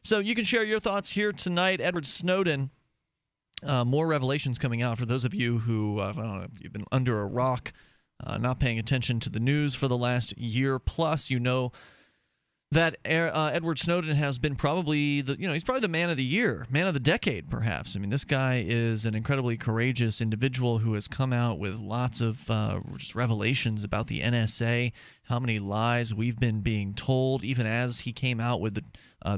So you can share your thoughts here tonight. Edward Snowden, more revelations coming out for those of you who, I don't know, if you've been under a rock, not paying attention to the news for the last year plus. You know that Edward Snowden has been probably he's probably the man of the year, man of the decade, perhaps. I mean, this guy is an incredibly courageous individual who has come out with lots of just revelations about the NSA, how many lies we've been being told. Even as he came out with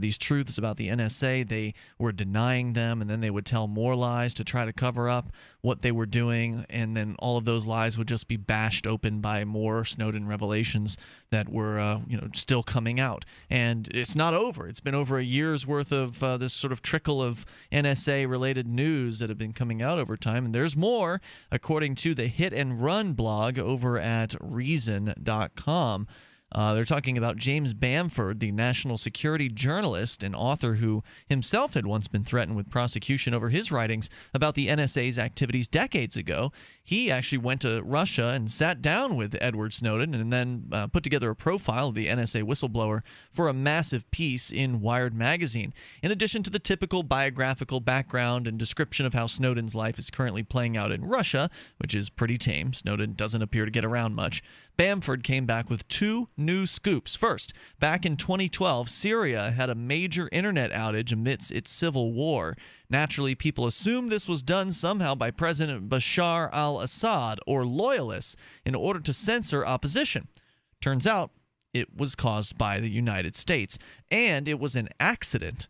these truths about the NSA, they were denying them, and then they would tell more lies to try to cover up what they were doing, and then all of those lies would just be bashed open by more Snowden revelations that were still coming out. And it's not over. It's been over a year's worth of this sort of trickle of NSA-related news that have been coming out over time, and there's more, according to the Hit and Run blog over at Reason.com. They're talking about James Bamford, the national security journalist and author who himself had once been threatened with prosecution over his writings about the NSA's activities decades ago. He actually went to Russia and sat down with Edward Snowden and then put together a profile of the NSA whistleblower for a massive piece in Wired magazine. In addition to the typical biographical background and description of how Snowden's life is currently playing out in Russia, which is pretty tame, Snowden doesn't appear to get around much, Bamford came back with two new scoops. First, back in 2012, Syria had a major internet outage amidst its civil war. Naturally, people assumed this was done somehow by President Bashar al-Assad or loyalists in order to censor opposition. Turns out, it was caused by the United States, and it was an accident.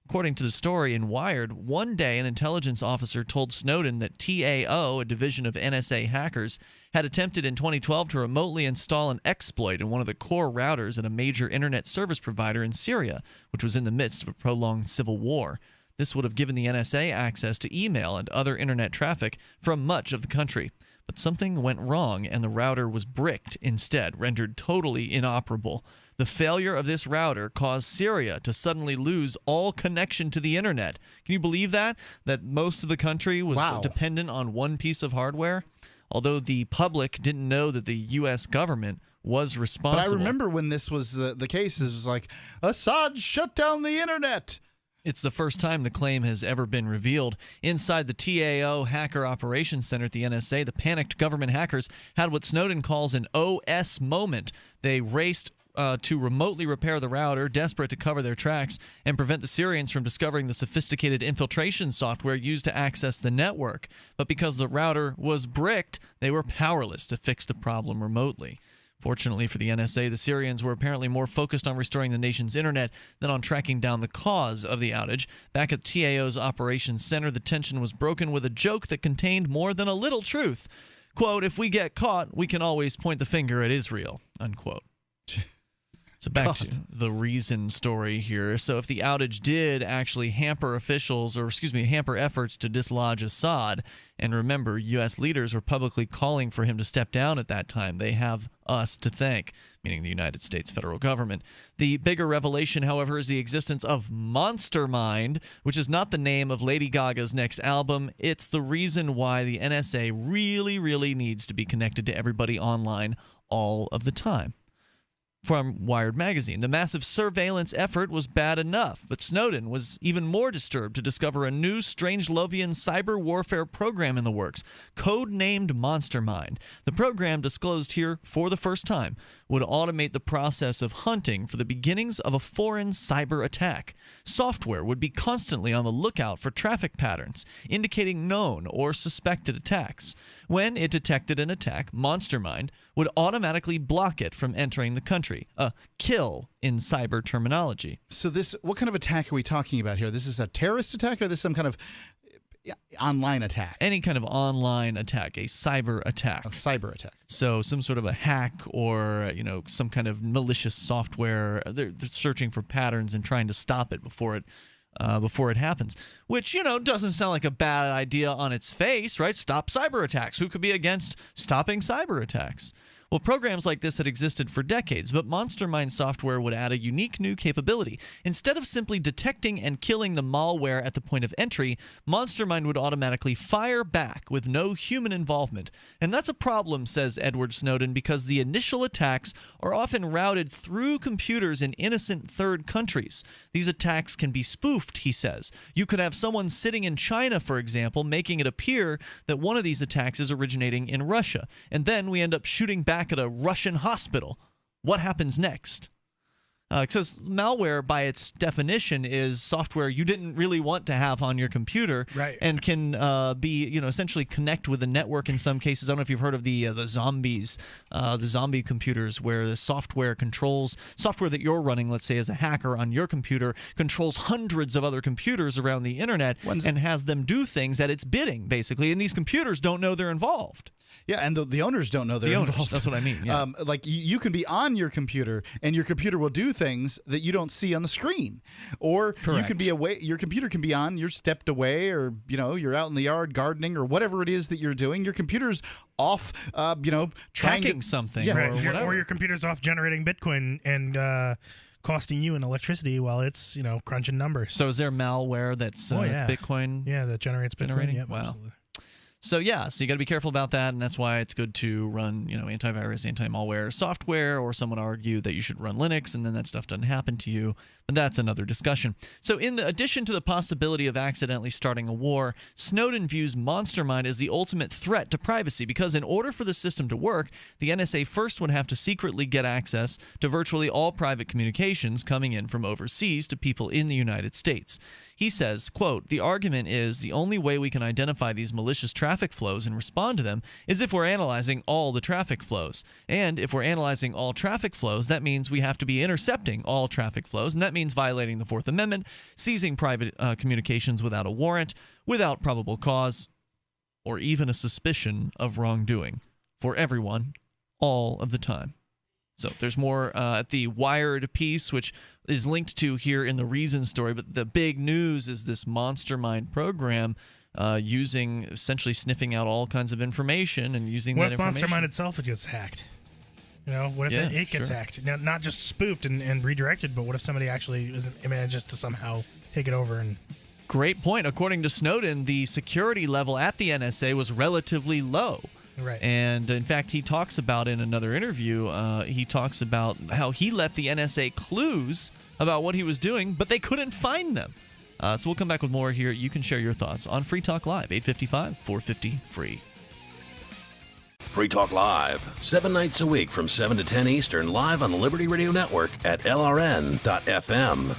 According to the story in Wired, one day an intelligence officer told Snowden that TAO, a division of NSA hackers, had attempted in 2012 to remotely install an exploit in one of the core routers at a major internet service provider in Syria, which was in the midst of a prolonged civil war. This would have given the NSA access to email and other internet traffic from much of the country. But something went wrong, and the router was bricked instead, rendered totally inoperable. The failure of this router caused Syria to suddenly lose all connection to the internet. Can you believe that? That most of the country was dependent on one piece of hardware? Although the public didn't know that the U.S. government was responsible. But I remember when this was the case, it was like, Assad shut down the internet. It's the first time the claim has ever been revealed. Inside the TAO Hacker Operations Center at the NSA, the panicked government hackers had what Snowden calls an OS moment. They raced to remotely repair the router, desperate to cover their tracks and prevent the Syrians from discovering the sophisticated infiltration software used to access the network. But because the router was bricked, they were powerless to fix the problem remotely. Fortunately for the NSA, the Syrians were apparently more focused on restoring the nation's internet than on tracking down the cause of the outage. Back at TAO's operations center, the tension was broken with a joke that contained more than a little truth. Quote, "If we get caught, we can always point the finger at Israel," unquote. So back to the Reason story here. So if the outage did actually hamper hamper efforts to dislodge Assad, and remember, U.S. leaders were publicly calling for him to step down at that time. They have us to thank, meaning the United States federal government. The bigger revelation, however, is the existence of MonsterMind, which is not the name of Lady Gaga's next album. It's the reason why the NSA really, really needs to be connected to everybody online all of the time. From Wired magazine, the massive surveillance effort was bad enough, but Snowden was even more disturbed to discover a new Strangelovian cyber warfare program in the works, code-named MonsterMind. The program, disclosed here for the first time, would automate the process of hunting for the beginnings of a foreign cyber attack. Software would be constantly on the lookout for traffic patterns, indicating known or suspected attacks. When it detected an attack, MonsterMind would automatically block it from entering the country, a kill in cyber terminology. So what kind of attack are we talking about here? This is a terrorist attack, or this some kind of online attack? Any kind of online attack, a cyber attack. A cyber attack. So some sort of a hack or, some kind of malicious software. They're searching for patterns and trying to stop it before it happens, which, doesn't sound like a bad idea on its face, right? Stop cyber attacks. Who could be against stopping cyber attacks? Well, programs like this had existed for decades, but MonsterMind software would add a unique new capability. Instead of simply detecting and killing the malware at the point of entry, MonsterMind would automatically fire back with no human involvement. And that's a problem, says Edward Snowden, because the initial attacks are often routed through computers in innocent third countries. These attacks can be spoofed, he says. You could have someone sitting in China, for example, making it appear that one of these attacks is originating in Russia. And then we end up shooting back at a Russian hospital. What happens next? Because malware, by its definition, is software you didn't really want to have on your computer, right, and can be, essentially connect with the network in some cases. I don't know if you've heard of the zombies, the zombie computers, where the software that you're running, let's say as a hacker on your computer, controls hundreds of other computers around the internet and has them do things at its bidding, basically. And these computers don't know they're involved. Yeah, and the owners don't know they're involved. That's what I mean. Yeah. Like you can be on your computer, and your computer will do things that you don't see on the screen, or Correct. you can be away. Your computer can be on. You're stepped away, or you're out in the yard gardening, or whatever it is that you're doing. Your computer's off. Trying hacking to something, yeah, right. or whatever. Or your computer's off generating Bitcoin and costing you in electricity while it's crunching numbers. So is there malware that's Bitcoin? Yeah, that generates Bitcoin. generating? Yep, Wow. absolutely. So you got to be careful about that, and that's why it's good to run, antivirus, anti-malware software, or some would argue that you should run Linux, and then that stuff doesn't happen to you. But that's another discussion. So in addition to the possibility of accidentally starting a war, Snowden views MonsterMind as the ultimate threat to privacy, because in order for the system to work, the NSA first would have to secretly get access to virtually all private communications coming in from overseas to people in the United States. He says, quote, "The argument is the only way we can identify these malicious traffic flows and respond to them is if we're analyzing all the traffic flows. And if we're analyzing all traffic flows, that means we have to be intercepting all traffic flows, and that means violating the Fourth Amendment, seizing private communications without a warrant, without probable cause, or even a suspicion of wrongdoing for everyone, all of the time." So there's more at the Wired piece, which is linked to here in the Reason story. But the big news is this MonsterMind program essentially sniffing out all kinds of information and using that information. What if MonsterMind itself gets hacked? What if it gets hacked? Now, not just spoofed and redirected, but what if somebody actually manages to somehow take it over and... Great point. According to Snowden, the security level at the NSA was relatively low. Right. And in fact, he talks about in another interview, he talks about how he left the NSA clues about what he was doing, but they couldn't find them. So we'll come back with more here. You can share your thoughts on Free Talk Live, 855-450-FREE. Free Talk Live, 7 nights a week from 7 to 10 Eastern, live on the Liberty Radio Network at LRN.FM.